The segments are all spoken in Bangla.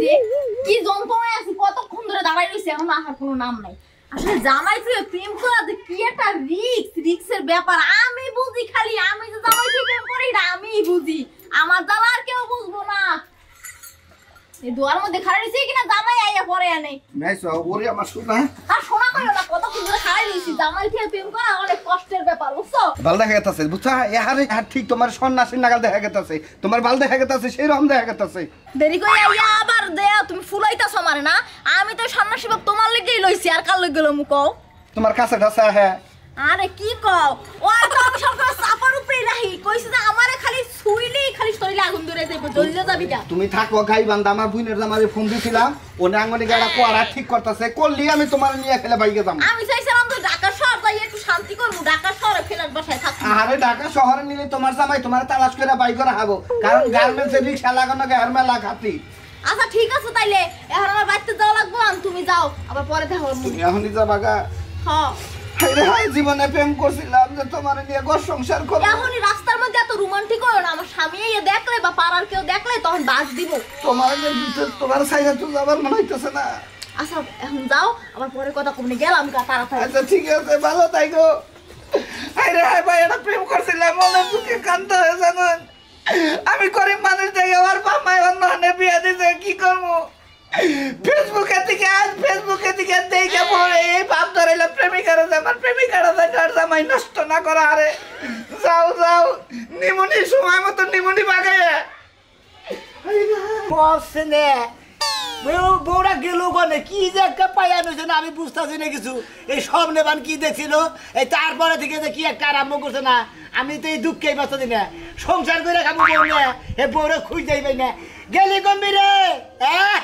রে কি যন্ত্রণায় আছি কতক্ষণ ধরে দাঁড়াই রইছি এখন আসার কোনো নাম নাই আসলে জামাই থেকে প্রেম করা যে কি একটা রিক্সের ব্যাপার আমি বুঝি খালি আমি যে জামাই থেকে প্রেম করি না আমিই বুঝি আমার জ্বালা আর কেউ বুঝবো না এই দুয়ার মধ্যে খাড়া রইছি কিনা জামাই আইয়া পরে আনে নাইছো ওরে আমার শোনা আর শোনা কইও না কতক্ষণ ধরে খাড়াই রইছি জামাই থেকে প্রেম করা অনেক কষ্টের ব্যাপার বুঝছো বাল দেখা গেতাছে বুঝছো এহারে আর ঠিক তোমার সন্ন্যাসীর নাগাল দেখা গেতাছে তোমার বাল দেখা গেতাছে সেই রকম দেখা গেতাছে দেরি কই আইয়া আবার দেয়া তুমি ফুলাইতাছো আমারে না আমি তো সন্ন্যাসী বাপ তোমার লাগেই লইছি আর কাল লই গেল মু কও তোমার কাছে ঢাসা হ্যাঁ আরে কি কও ও তো আমি সব চাপার উপরে রাখি কইছে যে আমারে খালি ছুইলি খালি শরীরে আগুন ধরে যাইব জ্বলে যাবি কা তুমি থাকো গাই বান্দা আমার বুইনের জামারে ফোন দিছিলাম ও নাঙ্গনি গাড়া কোয়ারা ঠিক করতেছে করলি আমি তোমার নিয়ে ফেলে বাইকে যাম আমি চাইছিলাম তো ঢাকা শহর যাই একটু শান্তি করব ঢাকা শহরে ফেলার বাসায় থাকব আরে ঢাকা শহরে নিলে তোমার জামাই তোমার তালাশ করে বাইক করে হাবো কারণ গার্মেন্টসের রিকশা লাগানো গায়ের মেলা খাতি আচ্ছা ঠিক আছে তাইলে এখন আমার বাড়িতে যাওয়া লাগবে আর তুমি যাও আবার পরে দেখো তুমি এখনই যাবা গা হ্যাঁ হাই জীবনে প্রেম করছিলাম যে তোমার নিয়ে ঘর সংসার করব এখনই রাস্তার মধ্যে এত রোমান্টিক হও না আমার স্বামী এই দেখলে বা পাড়ার কেউ দেখলে তখন বাস দিব তোমার সাইডে তো যাবার মনে হইতেছে না আচ্ছা এখন যাও আবার পরে কথা কমনে গেলাম কা তাড়াতাড়ি আচ্ছা ঠিক আছে ভালো তাই গো আরে হাই ভাই এটা প্রেম করছিলাম মনে দুঃখে কান্দ হয়ে জানেন আমি গরিব মানুষ দেখে আমার বামাই অন্য হানে বিয়ে দিতে কি করবো ফেসবুকে থেকে দেখে পড়ে এই ভাব ধরাইলাম প্রেমিকারা আমার প্রেমিকারা আর জামাই নষ্ট না করা আরে যাও নিমুনি সময় মতো নিমুনি বাগাইয়া বসনে বউরা গেল গনে কি যে একটা পাইয়া নইছে না আমি বুঝতেছি না কিছু এই সব নেবান কি দেখছিল এই তারপরে থেকে যে কি একটা আরম্ভ করছে না আমি তো এই দুঃখেই বাঁচতে না সংসার করে খাবো বউ না এ বউরে খুঁজ যাইবে না গেলি গম্ভীরে হ্যাঁ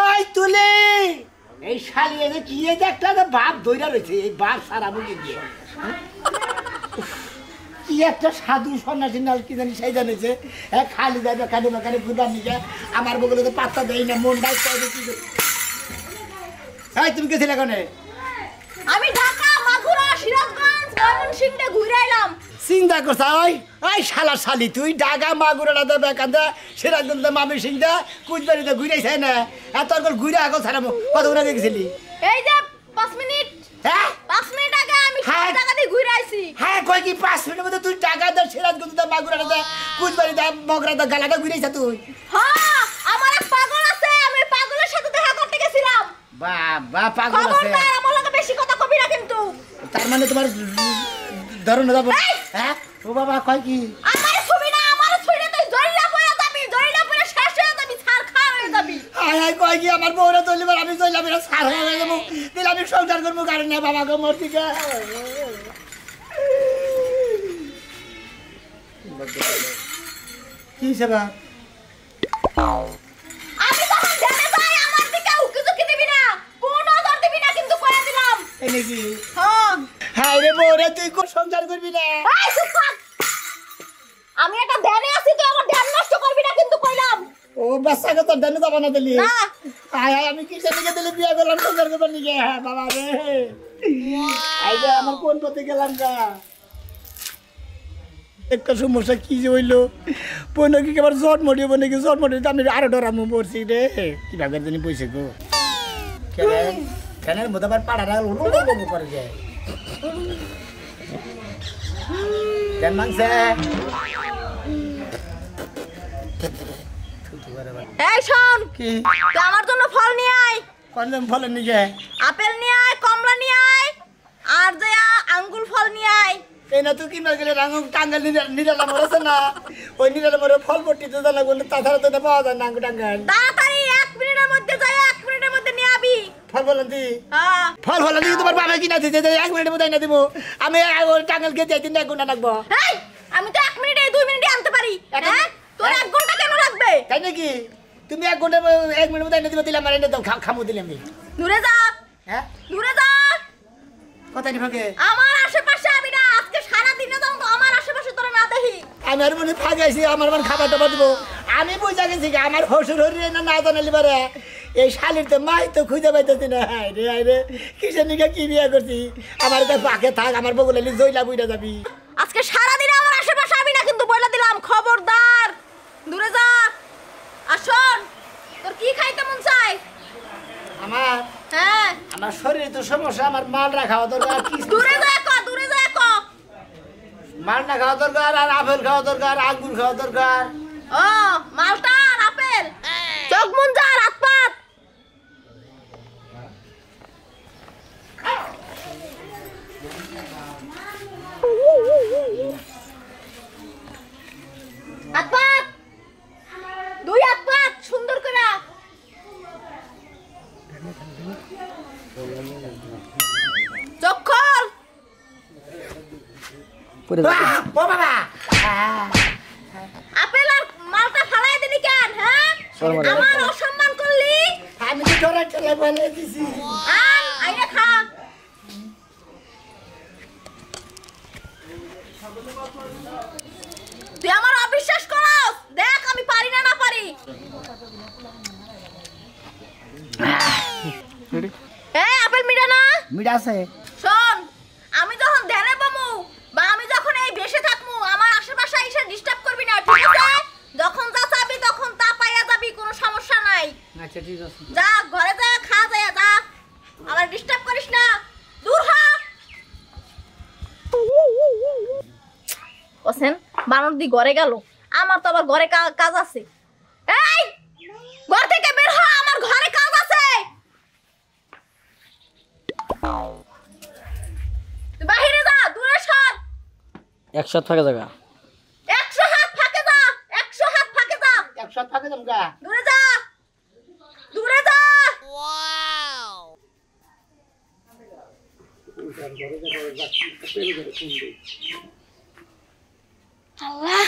ওই তুলি এই শালিয়ে যে কি যে একটা ভাব ধইরা রয়েছে এই ভাব সারা মুখে দিয়ে কি একটা সাধু সন্ন্যাসী নাল কি জানি সেই জানিছে হ্যাঁ খালি যাবে কানে গুদার নিকে আমার বগলে তো পাত্তা দেয় না মন ডাক কি তুমি গেছিলে কোনে আমি ঢাকা মাগুরা সিরাজগঞ্জ ময়মনসিংহে ঘুরে আইলাম চিন্তা করছ ওই শালা শালি তুই ঢাকা মাগুরাটা দেবে কান্দা সিরাজগঞ্জ মামি সিংটা কুচবাড়িতে ঘুরেছে না এত ঘুরে আগো ছাড়াবো কত ঘুরে গেছিলি এই যে 5 মিনিট হ্যাঁ 5 মিনিট আগে আমি সব জায়গা দিয়ে ঘুরে আইছি হ্যাঁ কই কি 5 মিনিটের মধ্যে তুই ঢাকা দা সিরাজগঞ্জ দা মাগুরাটা দা কুচবাড়িতে মগরাটা গালাটা ঘুরেছ তুই হ্যাঁ আমার এক পাগল আছে আমি পাগলের সাথে দেখা করতে গেছিলাম বাবা পাগল আছে খবরদার আমার লগে বেশি কথা কবি না কিন্তু তার মানে তোমার ধরুন যাব হ্যাঁ ও বাবা কয় কি আমার ছবি না আমার ছবিটা তুই জড়িলা পড়ে শেষ হয়ে যাবি ছার খা হয়ে যাবি আয় কয় কি আমার বউরা চলিবার আমি চললাম এরা সার হয়ে যাবো দিলে আমি সংসার করবো কারণ না বাবা গো মরতি কে কি সেবা আমি তখন জেনে যাই আমার দিকে উকি দিবি না কোন নজর দিবি না কিন্তু কইয়া দিলাম এই নাকি হ্যাঁ হাই রে বউরা তুই কোন সংসার করবি না এই চুপ থাক আমি একটা ধ্যানে আছি তুই আমার ধ্যান নষ্ট করবি না কিন্তু কইলাম ও বাচ্চাকে তো ডানে যাবা না দিলি না আয় আমি কি সেদিকে দিলে বিয়ে করলাম সংসার করবার নিকে হ্যাঁ বাবা রে আই রে আমার কোন পথে গেলাম গা একটা সমস্যা কি যে হইলো পয়না কি আবার জন্ম দিব নাকি জন্ম দিতে আমি আরো ডরামু পড়ছি রে কি ভাবের জানি পয়সা গো কেন মধ্যে আবার পাড়াটা করে যায় দেন মাংসে এই শোন কি তুই আমার জন্য ফল নিয়ে আয় কলম ফলে নিকে আপেল নিয়ে আয় কমলা নিয়ে আয় আর যে আঙ্গুর ফল নিয়ে আয় এই না তুই কিনবার গেলে রাঙ টাঙ্গাল নিরালা মরেছে না ওই নিরালা মরে ফল পট্টিতে জানা বললে তাছাড়া তো পাওয়া যায় না আঙ্গুর টাঙ্গাল তাড়াতাড়ি 1 মিনিটের মধ্যে যাই 1 মিনিটের মধ্যে নিয়ে আবি ফল বলেন দি হ্যাঁ ফল বলেন দি তোমার বাবা কিনা দিতে 1 মিনিটের মধ্যে না দিব আমি টাঙ্গাল খেতে 3 ঘন্টা লাগবো এই আমি তো 1 মিনিটে 2 মিনিটে আনতে পারি হ্যাঁ তোর 1 ঘন্টা কেন লাগবে তাই নাকি তুমি 1 ঘন্টা 1 মিনিটের মধ্যে এনে দিব দিলাম আর এনে দাও খামু দিলাম আমি দূরে যা হ্যাঁ দূরে যা কথা নি ফাঁকে আমার আশেপাশে আমি না আজকে সারা দিনে যাও তো আমার আশেপাশে তোরা না দেখি আমি আর মনে ফাঁকে আছি আমার মন খাবার টাবার দেবো আমি বুঝা গেছি আমার হসুর হরি না না জানালি পারে এই শালির তো মাই তো খুঁজে পাইতেছি না হায় রে কিসের নিকে কি বিয়ে করছি আমার তো পাখে থাক আমার বগুলে জইলা বুইরা যাবি আজকে সারা দিনে আমার আশেপাশে আমি না কিন্তু বইলা দিলাম খবরদার দূরে যা আসুন তোর কি খাইতে মন চায়? আমার হ্যাঁ আমার শরীরে তো সমস্যা, আমার মালটা খাওয়া দরকার। দূরে যা কো, দূরে যা কো। মালটা খাওয়া দরকার, আর আপেল খাওয়া দরকার, আঙ্গুর খাওয়া দরকার। ও মালটা আর আপেল, চোখ মন যা রাত পাত। হাত পাত, দুই হাত পাত সুন্দর করে। চোখ খোল। ও বাবা, আপেল আর মালটা ফালাই দিলি কেন? হ্যাঁ আমার অসম্মান করলি। আমি তো ধরে চলে বলে দিছি। আইনে খা। তুই আমার অবিশ্বাস করস? দেখ আমি পারি না, না পারি। আপেল মিঠা না? মিঠা আছে। শোন, আমি যখন ধ্যানে পামু বা আমি যখন এই বেশে থাকমু, আমার আশেপাশে এসে ডিস্টার্ব করবি না, ঠিক আছে? যখন যা চাবি তখন তা পাইয়া যাবি, কোনো সমস্যা নাই। আচ্ছা ঠিক আছে। যা ঘরে যা, খা যায় যা, আমার ডিস্টার্ব করিস না, দূর হ। ওসেন বানর দি ঘরে গেল, আমার তো আবার ঘরে কাজ আছে। এই ঘর থেকে বের হ, আমার ঘরে কাজ আছে। তুই বাহিরে যা, দূরে সর। 100 ফাঁকা জায়গা। 100 হাত ফাঁকে যা, 100 হাত ফাঁকে যা, 100 থাকে জমকা। দূরে যা, দূরে যা। আল্লাহ,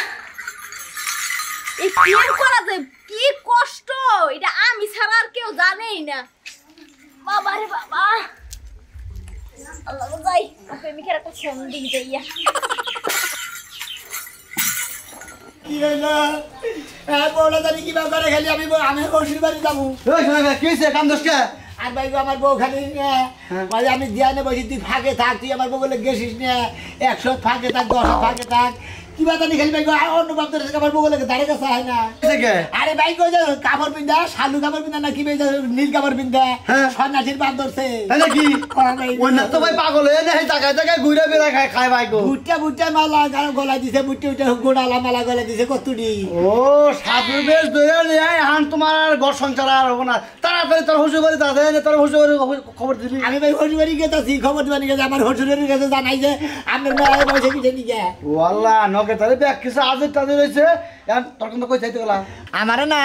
এই প্রেম করা যে কি কষ্ট, এটা আমি ছাড়া আর কেউ জানেই না। বাবা রে বাবা, আল্লাহ গো যাই, প্রেমিকের একটা ফোন দিই যাইয়া। কি হইলো? বউটা জানি কি ব্যাপারে, খালি আমি হসির বাড়ি যাবো। কি হয়েছে কান্দোসকে? আর ভাই গো, আমার বউ খালি ভাই আমি ধ্যানে বসি, তুই ফাঁকে থাক, তুই আমার বউ বলে গেছিস না 100 ফাঁকে থাক, 10 ফাঁকে থাক, কি বাতানি খালি ভাই গো অন্য বাপ ধরে আমার বউ বলে দাঁড়িয়ে কাছে হয় না। আরে ভাই গো, কাপড় পিন্ধা, শালু কাপড় পিন্ধা না কি ভাই, নীল কাপড় পিন্ধা, সন্ন্যাসীর বাপ ধরছে নাকি? তো ভাই পাগল হয়ে যায়, জায়গায় জায়গায় ঘুরে বেড়া খায় ভাই গো। বুটটা বুটটা মালা গলা দিছে, বুটটা উঠে গোড়ালা মালা গলা দিছে কতুরি। ও সাধু বেশ ধরে নিয়ে হান, তোমার আর ঘর সংসার আর হবো না। তাড়াতাড়ি তোর শ্বশুর বাড়ি তাড়াতাড়ি তোর শ্বশুর বাড়ি খবর দিবি। আমি ভাই শ্বশুর বাড়ি গেছি, খবর দিবানি গেছে, আমার শ্বশুরের কাছে জানাই যে আপনার মেয়ে বসে পিঠে নিয়ে। ও আল্লাহ, নকে তাহলে ব্যাগ কিছু আজের তাদের রয়েছে, তোর কিন্তু কই চাইতে গেলাম। আমারে না,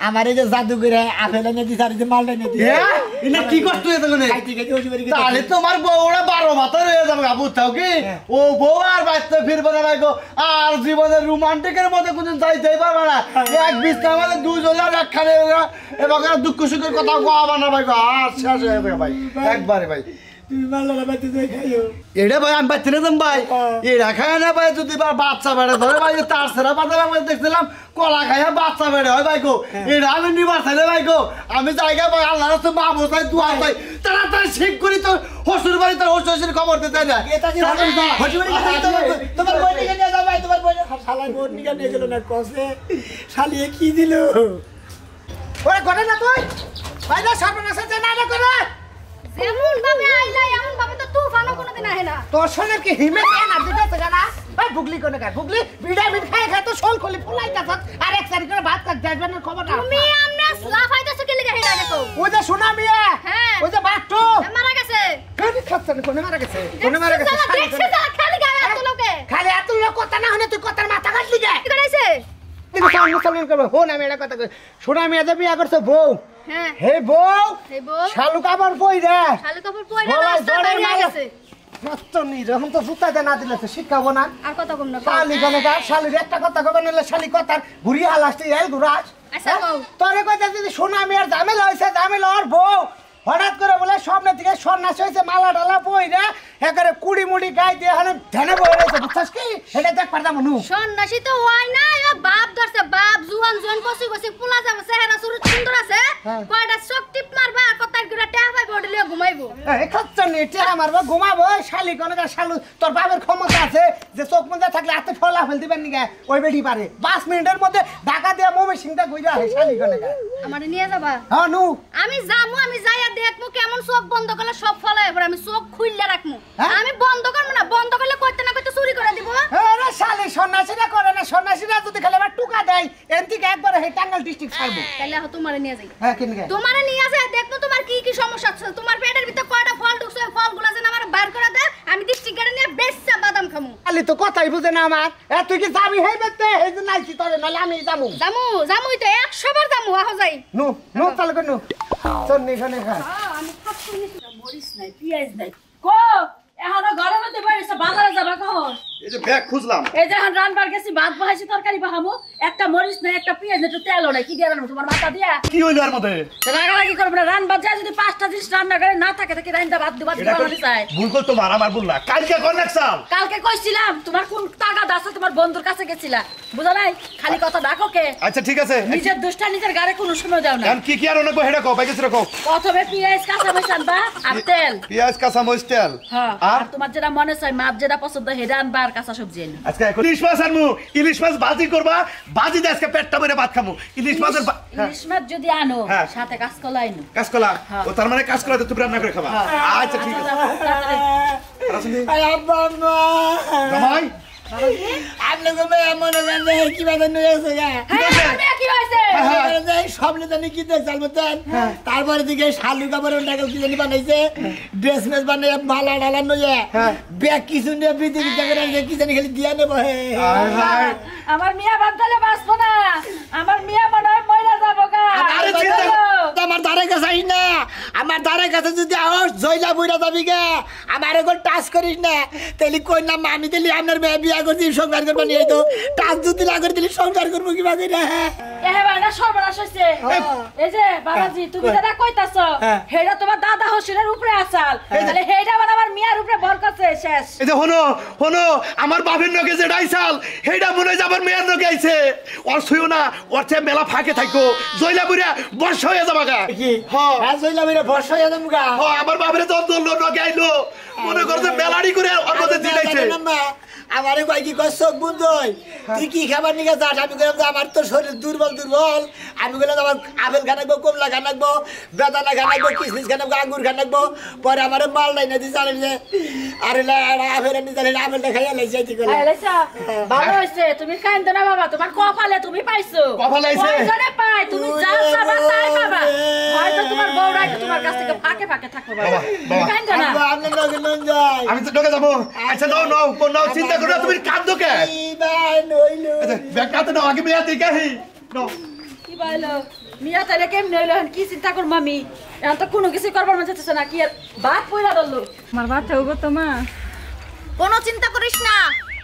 আমার এই যে জাদু করে আপেল এনে দিছে আর এই যে মালটা এনে দিছে। এটা কি কষ্ট হয়েছে কোনে? খাইতে খাইতে শ্বশুর বাড়ি গেছে। তাহলে তোমার বউরা 12 মাথা রয়ে যাবে গা, বুঝতাও কি? ও বউ আর বাঁচতে ফিরবে না ভাই গো, আর জীবনের রোমান্টিকের মধ্যে কোনদিন যাইতেই পারবে না। এক বিছনা আমাদের দুজনের একখানে এবং দুঃখ সুখের কথা কোয়া না ভাই গো, আর শেষ হয়ে যাবে ভাই একবারে ভাই। তুমি মালটা বাইতে যাই খাইও। এটা ভাই আমি বাচ্চা নিতাম ভাই, এটা খায় না ভাই, যদি বাচ্চা বেড়ে ধরে ভাই, তার সেরা বাজারে আমি দেখছিলাম কলা খাইয়া বাচ্চা বেড়ে হয় ভাই গো। এটা আমি নিবার চাইলে ভাই গো, আমি জায়গা ভাই আল্লাহ রাস্তা মা বসাই দোয়া চাই, তাড়াতাড়ি ঠিক করি তোর শ্বশুর বাড়ি, তোর শ্বশুর খবর দিতে না। তোমার বই নিয়ে নিয়ে যাও ভাই, তোমার বই শালার বই নিয়ে নিয়ে গেল না, কষে শালিয়ে কি দিল। ওরে করে না তুই ভাই, না সর্বনাশ হচ্ছে না না করে। এমন ভাবে আইলা, এমন ভাবে তো তুফানও কোনোদিন আহে না। তোর সঙ্গে কি হিমে না দিতে থেকে না ভাই, বুগলি কোনে গায়, বুগলি ভিটামিন খায় খায় তো শোল খলি ফুলাইতাছ, আর এক সারি করে ভাত কাট যাইবেনের খবর না। তুমি আমনে লাফাইতাছো কি লাগা হেডা দেখো। ওই যে সোনা মিয়া, হ্যাঁ ওই যে বাট্টু মারা গেছে। খালি খাচ্ছেন, কোনে মারা গেছে, কোনে মারা গেছে, দেখছে যা খালি গায়ে এত লোকে। খালি এত লোক কথা না হলে তুই কথার মাথা কাটলি গে। কি করেছে? কিন্তু সামনে সামনে করবে হো না, আমি এটা কথা কই, সোনা মিয়া যে বিয়া করছে বউ, হ্যাঁ হে বউ হে বউ শালু কাপড় পই রে, শালি কাপড় পরে গলায় রাস্তা জড়ে বাইরে মারা গেছে। নষ্ট নি যখন তো জুতাতে না দিলে তো শিখাবো না। আর কত কম না শালি কোনে গা, শালির একটা কথা কবে নিলে শালি কথার ঘুরি হালাসতে এই ঘুরাস। আচ্ছা বউ তোরে কইতে যদি সোনা মিয়ার ঝামেলা হইছে, ঝামেলা ওর বউ হঠাৎ করে বলে স্বপ্নের দিকে সন্ন্যাস হয়েছে, মালা ডালা বই রে একেবারে কুড়ি মুড়ি গাই দিয়ে হলে ধ্যানে বই রয়েছে, বুঝছস কি? এটা দেখ পারতাম নু সন্ন্যাসী তো হয় না, ও বাপ ধরছে, বাপ জুয়ান জুয়ান কসি কসি পোলা যাবে, চেহারা সুন্দর আছে, কয়টা চোখ টিপ মারবা আর কত গুলা টেহা পাই বডি লিয়ে ঘুমাইবো। এই খাচ্ছ নি টেহা মারবা ঘুমাবো, শালি কোনে গা শালু তোর বাপের ক্ষমতা আছে যে চোখ মুজা থাকলে হাতে ফলা ফেল দিবেন নিগা ওই বেটি পারে 5 মিনিটের মধ্যে ঢাকা দিয়ে মোমে সিংটা কইরা হে শালি গনে গা আমারে নিয়ে যাবা হ্যাঁ নু আমি যামু আমি যাইয়া দেখমু কেমন চোখ বন্ধ করলে সব ফলা এবার আমি চোখ খুললে রাখমু আমি বন্ধ করব না বন্ধ করলে কইতে না কইতে চুরি করে দিব আরে শালি সন্ন্যাসীরা করে না সন্ন্যাসীরা যদি খালি আবার টুকা দেয় এনতিকে একবার হে টাঙ্গাইল ডিস্ট্রিক্ট ছাড়বো তাহলে তোমারে নিয়ে যাই হ্যাঁ কেন গে তোমারে নিয়ে যাই দেখমু তোমার কি কি সমস্যা আছে তোমার পেটের ভিতর কয়টা ফল ঢুকছে ফলগুলো যেন আমার বার করে দে আমি ডিস্ট্রিক্ট গাড়ি নিয়ে বেশা বাদাম খামু খালি তো কথাই বুঝে না আমার তুই কি যাবি হেই বেতে হেই যে নাইছি তোরে নালে আমি যামু যামুই তো 100 বার যামু আহ যাই নু নু চাল কর নু চল নি খানে খা আমি খাচ্ছি মরিস নাই পিয়াজ নাই কো এখনো ঘরে মধ্যে বাইরেছে বাজারে যাবা কখন এই যে ব্যাগ খুঁজলাম এই যে এখন রান্নার গেছি ভাত বহাইছি তরকারি বাহামো একটা মরিচ নাই একটা পেঁয়াজ নাই একটু তেলও নাই কি দিয়ে রান্না তোমার মাথা দিয়া কি হইলো এর মধ্যে রাগারাগি করবে না রান্না যায় যদি 5টা জিনিস রান্না করে না থাকে তাকে রান্না ভাত দুবার এটা দিবা চাই ভুল কর তোমার আমার ভুল না কালকে কোন নাকসাল কালকে কইছিলাম তোমার কোন টাকা দাসা তোমার বন্ধুর কাছে গেছিলা বুঝা নাই খালি কথা ডাকো কে আচ্ছা ঠিক আছে নিজের দোষটা নিজের গাড়ি কোনো সময় দাও না কারণ কি কি আর অনেক হেডা কও বাইকে রাখো প্রথমে পেঁয়াজ কাঁচা মরিচ আনবা আর তেল পেঁয়াজ কাঁচা মরিচ তেল হ্যাঁ আর আর তোমার যেটা মনে চাই মাছ যেটা পছন্দ হেডা আনবা আর কাঁচা সবজি আনবা আজকে ইলিশ মাছ আনমু ইলিশ মাছ ভাজি করবা ভাজি দিয়ে আজকে পেটটা ভরে ভাত খামু ইলিশ মাছের ইলিশ মাছ যদি আনো হ্যাঁ। সাথে কাঁচকলা আনো কাঁচকলা হ্যাঁ। ও তার মানে কাঁচকলা তো তুমি রান্না করে খাবা আচ্ছা ঠিক আছে আয় আব্বা মা জামাই আপনি গো মে মনে জানে কি বাদ নয় আছে গা কি হইছে সবলে জানি কি দেখ চালমতেন তারপরে দিকে শালু কাপড় টাকা কি জানি বানাইছে ড্রেস মেস বানাই মালা ডালা নয় ব্যাগ কিছু নিয়ে বিদেশি জায়গায় কি জানি খালি দিয়া নেব হে আমার মিয়া বাদলে বাসবো না আমার মিয়া মনে হয় মইরা যাবো গা আরে চিন্তা আমার দাঁড়ে কাছে আইস না আমার দাঁড়ে কাছে যদি আওস জয়লা বইরা যাবি গে আমার এখন টাচ করিস না তাহলে কই না আমি দিলি আপনার মেয়ে বিয়া করছি সংসার করবো নিয়ে তো টাচ যদি না করে দিলি সংসার করবো কি বাকি না এহে বাড়া সর্বনাশ হইছে এই যে বাবাজি তুমি যেটা কইতাছো হেডা তোমার দাদা হসিরের উপরে আসাল তাহলে হেডা মানে আমার মিয়ার উপরে ভর করছে শেষ এই যে হনো হনো আমার বাপের নকে যে ডাইসাল হেডা মনে হয় আমার মেয়ের নকে আইছে ওর শুইও না ওর চেয়ে মেলা ফাঁকে থাকো জয়লা বুড়া বর্ষা হয়ে যাবা গা কি হ্যাঁ হ্যাঁ জয়লা বইরা বর্ষা হয়ে যাবো গা আমার বাপের তো দল নকে আইলো মনে করছে মেলাড়ি করে ওর মধ্যে দিলাইছে আমারে কয় কি কয় চোখ বুঝই তুই কি খাবার নিয়ে যাস আমি বললাম যে আমার তো শরীর দুর্বল দুর্বল আমি বললাম আমার আপেল খানাকবো কমলা খানাকবো বেদানা খানাকবো কিসমিস খানাকবো আঙ্গুর খানাকবো পরে আমার মাল নাই না দিয়ে জানেন যে আরে আপেল আনি জানেন আপেলটা খাইয়া লাইছে ঠিক করে আইলাইছা ভালো হইছে তুমি কাইন্দো না বাবা তোমার কপালে তুমি পাইছো কপালে আইছে কয়জনে পায় তুমি যা চাবা তাই পাবা হয়তো তোমার বউরা তোমার কাছ থেকে ফাঁকে ফাঁকে থাকবে বাবা বাবা কাইন্দো না আপনি নগে নন যাই আমি তো ঢোকে যাবো আচ্ছা নাও নাও নাও চিন্তা করো না, তুমি কাঁদো কে বাই নইলো ব্যাগটাতে নাও আগে মেয়া দিকে নাও কি বাইলো মিয়া তাহলে কেমনে হইলো এখন কি চিন্তা করবো আমি এখন তো কোনো কিছু করবার মন চাইতেছে না কি আর ভাত পয়লা ধরলো আমার বাচ্চা হবো তো মা কোনো চিন্তা করিস না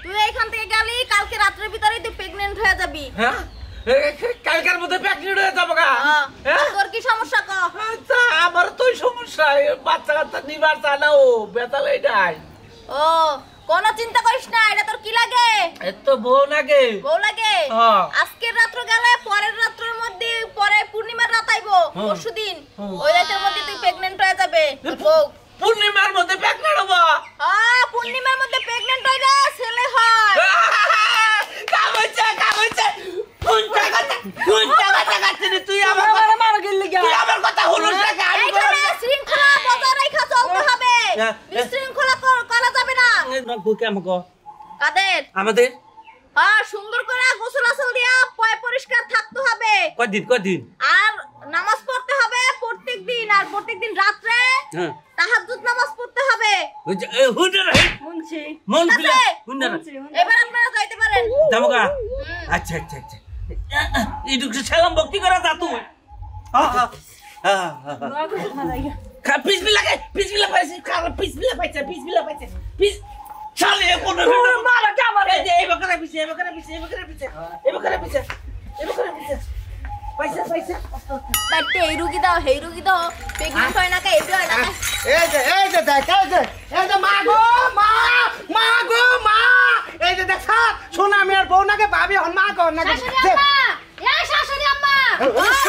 তুই এইখান থেকে গেলি কালকে রাতের ভিতরেই তুই প্রেগন্যান্ট হয়ে যাবি হ্যাঁ কালকার মধ্যে প্রেগনেন্ট হয়ে যাবো গা তোর কি সমস্যা ক আচ্ছা আমার তো সমস্যা বাচ্চা কাচ্চা নিবার চায় না ও বেতাল এইটাই ও কোনো চিন্তা করিস না এটা তোর কি লাগে এত বউ নাকি বউ লাগে হ্যাঁ। আজকের রাত্র গেলে পরের রাত্রের মধ্যে পরে পূর্ণিমার রাত আইবো পরশুদিন ওই রাতের মধ্যে তুই প্রেগন্যান্ট হয়ে যাবে তোর বউ পূর্ণিমার মধ্যে প্রেগনেন্ট হবো হ্যাঁ পূর্ণিমার মধ্যে প্রেগন্যান্ট হইলে ছেলে হয় কাগজে কোন টাকা কাটছিস তুই আমার মারো গেলি তুই আমার কথা হলো না এইখানে শৃঙ্খলা বজায় রাখা চলতে হবে বিশৃঙ্খলা করা যাবে না কাদের আমাদের হ্যাঁ সুন্দর করে গোসল আসল দিয়া পয় পরিষ্কার থাকতে হবে কদিন আর নামাজ পড়তে হবে প্রত্যেকদিন আর প্রত্যেকদিন রাতে তাহাজ্জুদ নামাজ পড়তে হবে শুনছি মন ঠিক আছে? এবার আপনারা যাইতে পারেন দামগা আচ্ছা আচ্ছা আচ্ছা এইটুকু সালাম ভক্তি করা যা তুই পিসবিলা পাইছে পিস চালে কোন মারা কামারে এই বকরে পিছে পাইছে তাইতে এই রুগী দাও হেই রুগী দাও প্রেগন্যান্ট হয় না কে এই হয় না এই যে দেখ এই যে মা গো মা এই যে দেখ শোনা আমি আর বউ নাকে ভাবি হন মা কর নাকে শাশুড়ি আম্মা এই শাশুড়ি আম্মা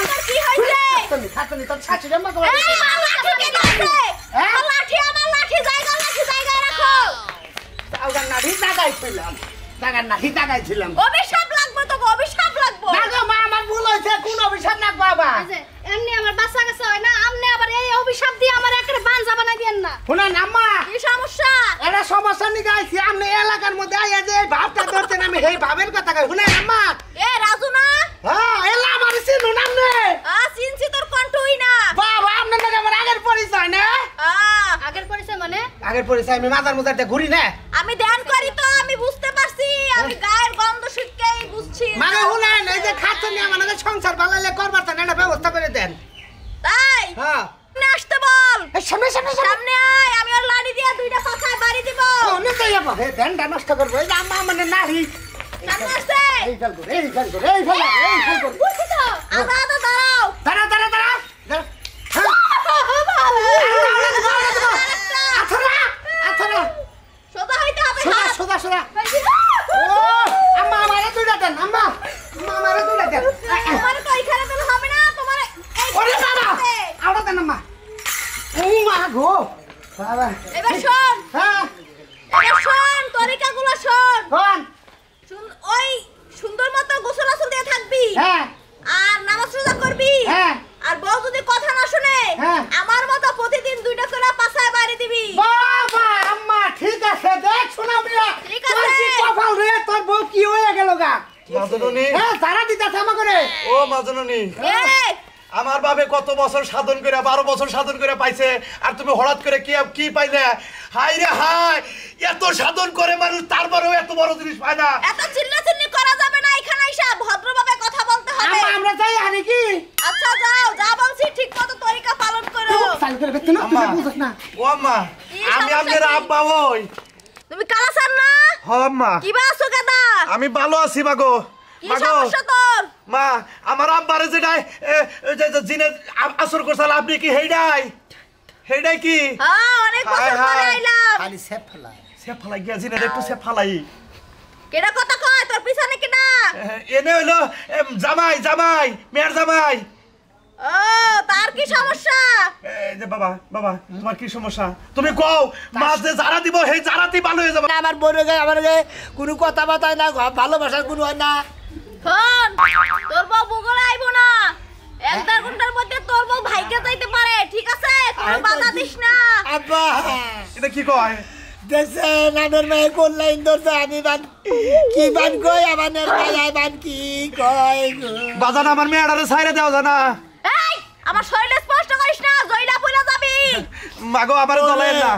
তোর কি হইছে খাতনি তোর শাশুড়ি আম্মা কর এই আমার লাঠি কে দিছে আমার লাঠি জায়গা রাখো আউগান না হিতা গাইছিলাম টাকা না হিতা গাইছিলাম অভিশাপ লাগবে তো অভিশাপ লাগবে না গো মা আমার ভুল হয়েছে কোন অভিশাপ না বাবা এমনি আমার বাচ্চা কাছে হয় না আমনে আবার এই অভিশাপ দিয়ে আমার একটা বানজা বানাই দেন না শুনেন আম্মা কি সমস্যা এটা সমস্যা নিয়ে গাইছি আপনি এলাকার মধ্যে আইয়া যে এই ভাবটা ধরতেন আমি এই ভাবের কথা কই শুনেন আম্মা এ রাজু না হ্যাঁ এলা আমার চিনুন নামনে চিনছি তোর কণ্ঠই না বাবা আপনার নাকি আমার আগের পরিচয় না আগের পরিচয় মানে আগের পরিচয় আমি মাজার মুজারতে ঘুরি না আমি ধ্যান করি তো আমি বুঝতে পারছি আমি গায়ের গন্ধ শুকেই বুঝছি মানে শুনেন এই যে খাচ্ছেন নিয়ে আমার নাকি সংসার বানাইলে করবার তো একটা ব্যবস্থা করে দেন তাই হ্যাঁ সামনে আসতে বল এই সামনে সামনে সামনে আয় আমি ওর লাড়ি দিয়ে দুইটা পাখায় বাড়ি দিব অনেক যাবো হে ধ্যানটা নষ্ট করবো এই যে আম্মা মানে নারী সামনে আসতে এই ফেল করে এই ফেল করে এই ফেল এই ফেল করে বুঝছি তো আদা আদা দাঁড়াও দাঁড়া দাঁড়া দাঁড়া আথরা আথরা সোজা হইতে হবে সোজা হাত। সোজা সোজা ও আম্মা আমারে দুইটা দেন আম্মা আম্মা আমারে দুইটা দেন তোমার তো এখানে দিলে হবে না তোমার ওরে বাবা আওড়া দেন আম্মা ও মা গো বাবা এবার শোন হ্যাঁ এবার শোন তরিকাগুলো শোন কোন ওই সুন্দর মতো গোসল আসল দিয়ে থাকবি হ্যাঁ আর নামাজ রোজা করবি হ্যাঁ আর বউ যদি কথা না শুনে হ্যাঁ। আমার মতো প্রতিদিন দুইটা করে পাছায় বাড়ি দিবি বাবা আম্মা ঠিক আছে দেখ শোনা মিয়া ঠিক তোর আছে। কি কপাল রে তোর বউ কি হয়ে গেল গা মাজননী হ্যাঁ সারা দিতাছে আমাকে রে ও মাজননী এই আমার বাবে কত বছর সাধন করে 12 বছর সাধন করে পাইছে আর তুমি হঠাৎ করে কি পাইলে হাই রে হাই এত সাধন করে মানুষ তারপরেও এত বড় জিনিস পায় না এত চিল্লাচিল্লি করা যাবে না এখানে আইসা ভদ্রভাবে কথা বলতে হবে আম্মা আমরা যাই আনি কি আচ্ছা যাও যা বলছি ঠিক মতো তরিকা পালন করো চাল করে বেতে না আম্মা তুই বুঝছ না ও আম্মা কি আমি সমস্যা আপনার কি? আব্বা ওই তুমি কালাসান না হ আম্মা কি বাসো গাদা আমি ভালো আছি মাগো কি মাগো সমস্যা তোর মা আমার আব্বারে যেটাই জিনে আসর করছাল আপনি কি হেইডাই কি হ্যাঁ অনেক বছর হায়, পরে হায়। আইলাম খালি সেফ ফেলা সে ফালাই গিয়া জিনে একটু সে ফালাই কেডা কথা কয় তোর পিছনে কেডা এনে হইলো জামাই মেয়ের জামাই ও তার কি সমস্যা এই যে বাবা তোমার কি সমস্যা তুমি কও মাছ যে যারা দিব সেই জারাতি ভালো হয়ে যাবে আমার বড় গায়ে আমার গায়ে কোনো কথা বাতায় না ভালোবাসার কোনো হয় না শোন তোর বউ ভূগোলে আইবো না 1-1.5 ঘন্টার মধ্যে তোর বউ ভাইকে যাইতে পারে ঠিক আছে কোনো বাধা দিস না আব্বা এটা কি কয় দেখছেন আমার মেয়ে কোন লাইন ধরছে আমি কি বান কই আমার মেয়ে বান কি কয় গো বাজান আমার মেয়েটারে ছাইরে দেওয়া জানা এই আমার শরীরে স্পষ্ট করিস না জয়লা বইলা যাবি মাগো আমার জ্বলেন না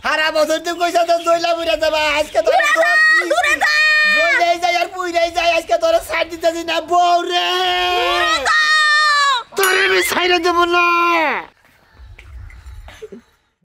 হারা বছর তুই কইছা তো জইলা বুইরা যাবা আজকে তো দূরে যা জইলাই যাই আর বুইরাই যাই আজকে তোরা সাইড দিতেছি না বউ রে দূরে যা তোরে আমি ছাইরে দেব না